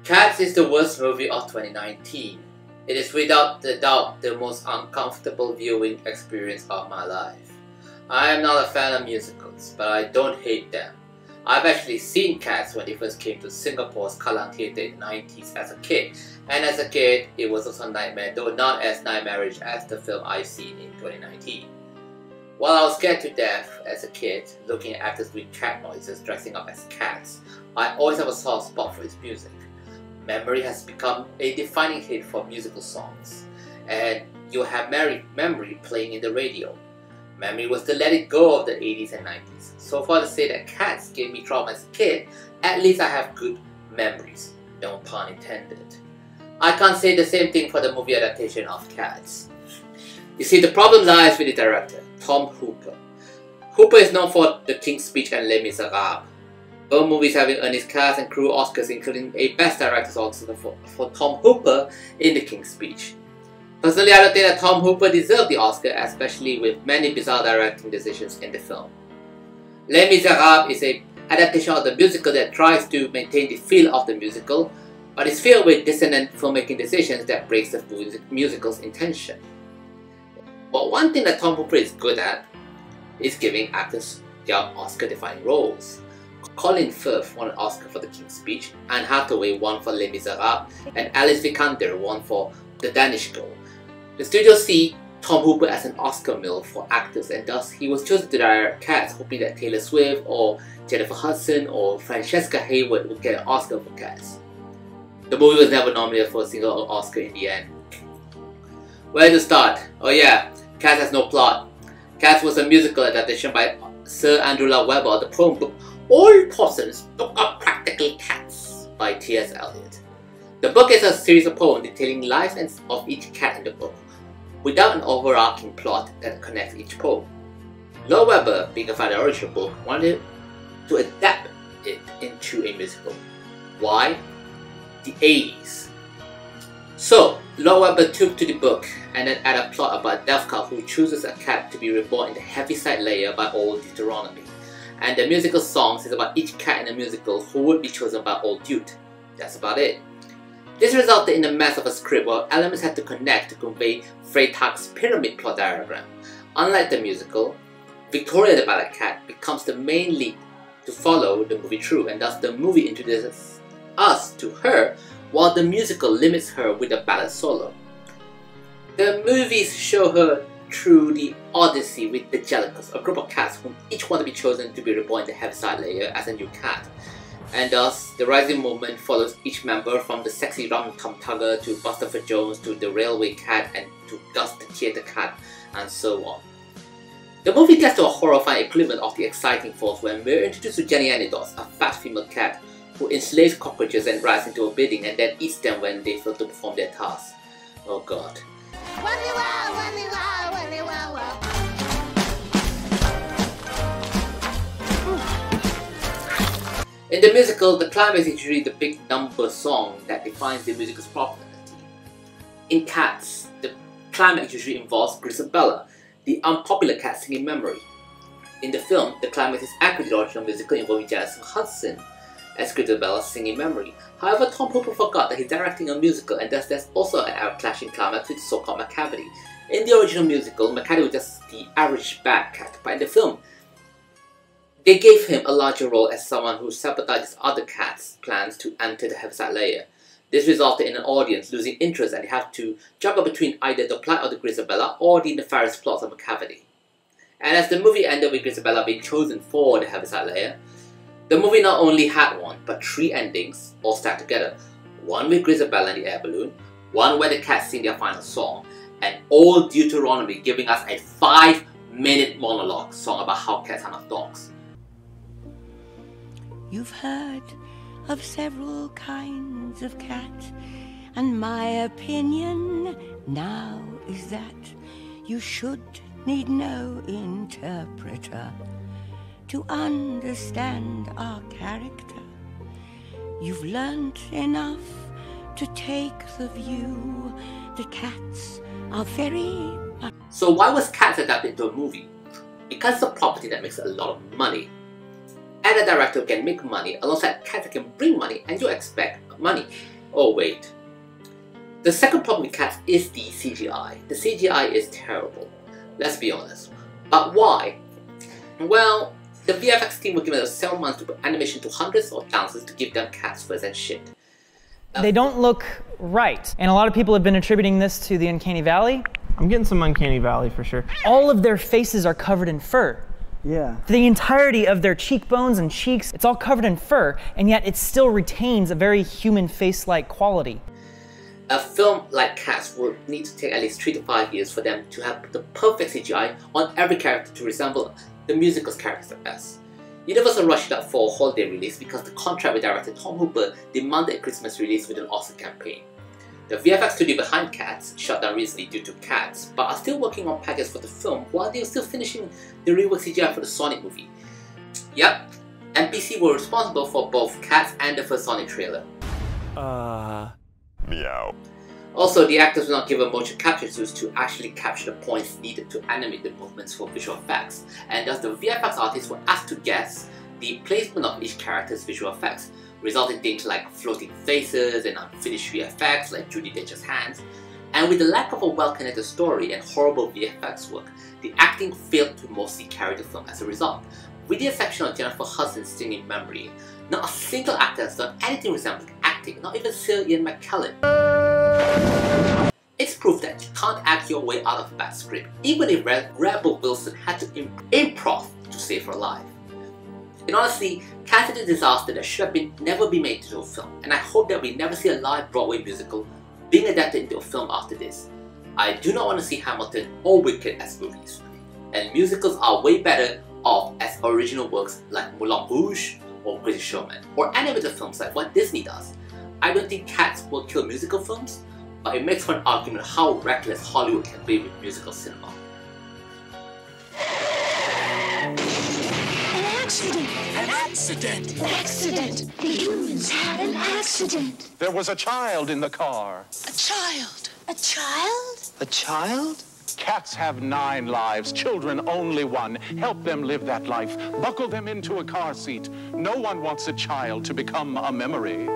Cats is the worst movie of 2019. It is without the doubt the most uncomfortable viewing experience of my life. I am not a fan of musicals, but I don't hate them. I've actually seen Cats when it first came to Singapore's Kallang Theatre in the 90s as a kid, and as a kid it was also a nightmare, though not as nightmarish as the film I've seen in 2019. While I was scared to death as a kid looking at actors doing cat noises dressing up as cats, I always have a soft spot for its music. Memory has become a defining hit for musical songs, and you'll have Memory playing in the radio. Memory was the let it go of the 80s and 90s. So far to say that Cats gave me trauma as a kid, at least I have good memories, no pun intended. I can't say the same thing for the movie adaptation of Cats. You see, the problem lies with the director, Tom Hooper. Hooper is known for The King's Speech and Les Miserables, both movies having earned its cast and crew Oscars, including a Best Director's Oscar for Tom Hooper in The King's Speech. Personally, I don't think that Tom Hooper deserved the Oscar, especially with many bizarre directing decisions in the film. Les Miserables is an adaptation of the musical that tries to maintain the feel of the musical, but is filled with dissonant filmmaking decisions that breaks the musical's intention. But one thing that Tom Hooper is good at is giving actors their Oscar-defining roles. Colin Firth won an Oscar for The King's Speech, Anne Hathaway won for Les Miserables, and Alice Vikander won for The Danish Girl. The studios see Tom Hooper as an Oscar mill for actors, and thus he was chosen to direct Cats, hoping that Taylor Swift or Jennifer Hudson or Francesca Hayward would get an Oscar for Cats. The movie was never nominated for a single Oscar in the end. Where to start? Oh yeah, Cats has no plot. Cats was a musical adaptation by Sir Andrew Lloyd Webber of the poem book All Possums Are Practically Cats by T.S. Eliot. The book is a series of poems detailing life of each cat in the book, without an overarching plot that connects each poem. Lloyd Webber, being a fan of the original book, wanted to adapt it into a musical. Why? The 80s. So, Lloyd Webber took to the book and then added a plot about a death cult who chooses a cat to be reborn in the Heaviside Layer by Old Deuteronomy. And the musical songs is about each cat in the musical who would be chosen by Old Dude. That's about it. This resulted in a mess of a script where elements had to connect to convey Freytag's pyramid plot diagram. Unlike the musical, Victoria the Ballad Cat becomes the main lead to follow the movie through, and thus the movie introduces us to her while the musical limits her with a ballad solo. The movies show her through the Odyssey with the Jellicles, a group of cats whom each want to be chosen to be reborn in the Heaviside Layer as a new cat. And thus, the rising movement follows each member from the sexy rum-tum tugger to Bustopher Jones to the railway cat and to Gus the theatre cat, and so on. The movie gets to a horrifying equivalent of the exciting force when we're introduced to Jenny Anidos, a fat female cat who enslaves cockroaches and rats into a bidding and then eats them when they fail to perform their tasks. Oh god. In the musical, the climax is usually the big number song that defines the musical's popularity. In Cats, the climax usually involves Grisabella, the unpopular cat singing Memory. In the film, the climax is accurate to the original musical involving Jennifer Hudson as Grisabella singing Memory. However, Tom Hooper forgot that he's directing a musical, and thus there's also an clashing climax with the so-called Macavity. In the original musical, Macavity was just the average bad cat, but in the film, they gave him a larger role as someone who sabotaged other cats' plans to enter the Heaviside Layer. This resulted in an audience losing interest, and they have to juggle between either the plight of the Grisabella or the nefarious plots of Macavity. And as the movie ended with Grisabella being chosen for the Heaviside Layer, the movie not only had one, but three endings, all stacked together. One with Grisabella and the air balloon, one where the cats sing their final song, and Old Deuteronomy giving us a 5-minute monologue song about how cats are not dogs. You've heard of several kinds of cat, and my opinion now is that you should need no interpreter to understand our character. You've learnt enough to take the view that cats are very much... So why was Cats adapted into a movie? Because it's a property that makes a lot of money. And a director can make money alongside cats that can bring money, and you expect money. Oh wait. The second problem with Cats is the CGI. The CGI is terrible. Let's be honest. But why? Well, the VFX team were given 7 months to put animation to hundreds or thousands to give them cats furs and shit. They don't look right. And a lot of people have been attributing this to the Uncanny Valley. I'm getting some Uncanny Valley for sure. All of their faces are covered in fur. Yeah. The entirety of their cheekbones and cheeks, it's all covered in fur, and yet it still retains a very human face-like quality. A film like Cats would need to take at least 3 to 5 years for them to have the perfect CGI on every character to resemble the musical's characters at best. Universal rushed it up for a holiday release because the contract with director Tom Hooper demanded a Christmas release with an Oscar campaign. The VFX studio behind Cats shut down recently due to Cats, but are still working on packages for the film while they are still finishing the rework CGI for the Sonic movie. Yep, MPC were responsible for both Cats and the first Sonic trailer. Meow. Also, the actors were not given motion capture suits to actually capture the points needed to animate the movements for visual effects, and thus the VFX artists were asked to guess the placement of each character's visual effects, resulting in things like floating faces and unfinished VFX like Judi Dench's hands. And with the lack of a well-connected story and horrible VFX work, the acting failed to mostly carry the film as a result. With the exception of Jennifer Hudson's singing memory, not a single actor has done anything resembling acting, not even Sir Ian McKellen. It's proof that you can't act your way out of a bad script, even if Rebel Wilson had to improv to save her life. And honestly, Cats is a disaster that should have never been made into a film, and I hope that we never see a live Broadway musical being adapted into a film after this. I do not want to see Hamilton or Wicked as movies, and musicals are way better off as original works like Moulin Rouge or Greatest Showman, or animated films like what Disney does. I don't think Cats will kill musical films, but it makes for an argument how reckless Hollywood can be with musical cinema. An accident! An accident! The humans had an accident. There was a child in the car. A child. A child? A child? Cats have 9 lives, children only 1. Help them live that life. Buckle them into a car seat. No one wants a child to become a memory.